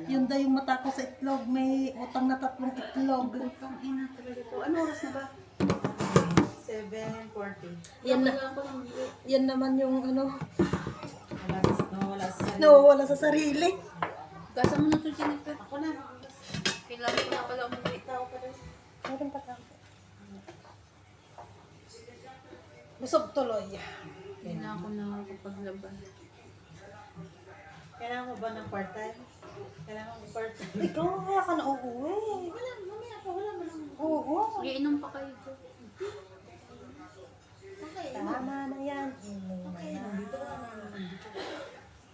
Yun daw yung matako sa itlog. May utang na 3 itlog. Putang ina talaga to. Ano oras na ba? 7:40. Yan naman yung ano, Wala sa nawawala sa sarili. Gasa mo na to, Jennifer. Ako na. Kailangan ko na pala umuwi. Tao pa rin. Meron pa kami. Busog tuloy. Hindi na ako nakakapaglaban. Kailangan mo ba ng part-time? Kailangan mo part-time? Ikaw, kaya ka na uuwi. Wala, mamaya pa, wala mo lang. Oo. Iinom pa kayo to. Okay, Tama na yan. okay, nandito ka na.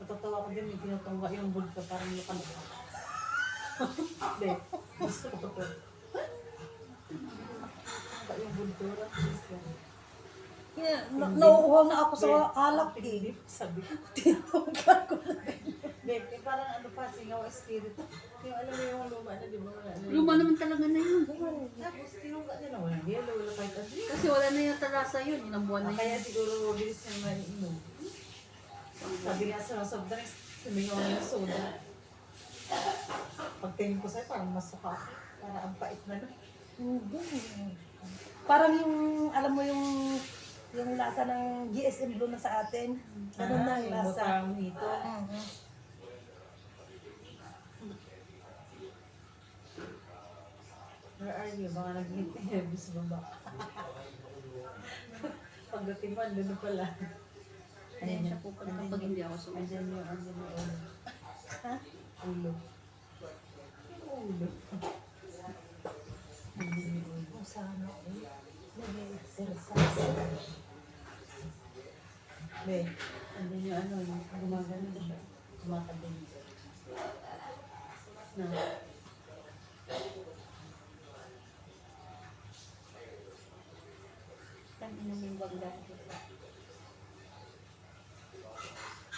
Matatawa ko din, may tinutungga yung bulka parang yung kanila. Hindi, gusto ko to. Yung bultura, please yan. Yeah, nauuhaw na ako sa alak eh. Hindi, sabi ko. Tinungga ko na. Hindi, parang ano pa, singaw espiritu. Yung alam mo yung luma na, di ba? Luma naman talaga na yun. Tapos tinungga nila, walang yellow, wala kahit ano. Kasi wala na yung tarasa yun. Ilang buwan na Kaya yun. siguro bilis niya maniinom. Sabi nga sa soft drinks, sumingaw na yung soda. Pagtingin ko sa'yo, parang masuka ako. Parang ang pait na nun. Hindi. Parang yung, alam mo yung lasa ng GSM Blue na sa atin. Ganun na yung lasa. Butang hito. Where are you? Baka nag-hit baba. Pagdating mo, andun na pala. Ayan siya po pala kapag hindi ako sumunod. Andun yung ulo. Ha? Ulo. Yung ulo. Andun yung ulo. Kung sana ako nag-exercise. Be, andun yung ano, yung gumagano siya. Kumatabi. Na. Inom yung bagla.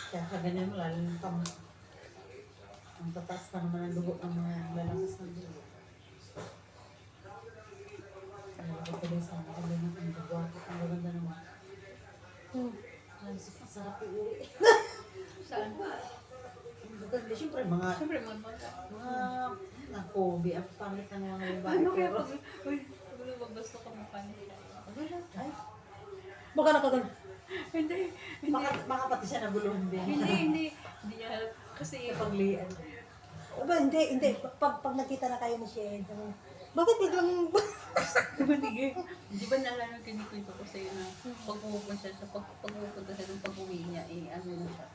Kaya kaganyan mo, lalo yung ang tataas pa naman ang dugo ng mga lalakas ng dugo. Ito tuloy sa mga kaganyan ang dugo. Ang gaganda naman. Ay, sarap iuwi. Saan? Ang gaganda, siyempre mga Siyempre, mga nakobi. Ang pangit ng mga babae. Ano kaya Pero, pag... Uy, wag gusto ko mapanit. ay, Baka nakagal. Hindi. baka pati siya naguluhan din. Hindi niya halap. Kasi Paglian. Aba, hindi. Pag nakita na kayo ni Shed, bakit biglang... Di ba naalala kinikwento ko sa'yo na pag pupunta siya, pag pupunta siya ng pag-uwi niya, ano na siya,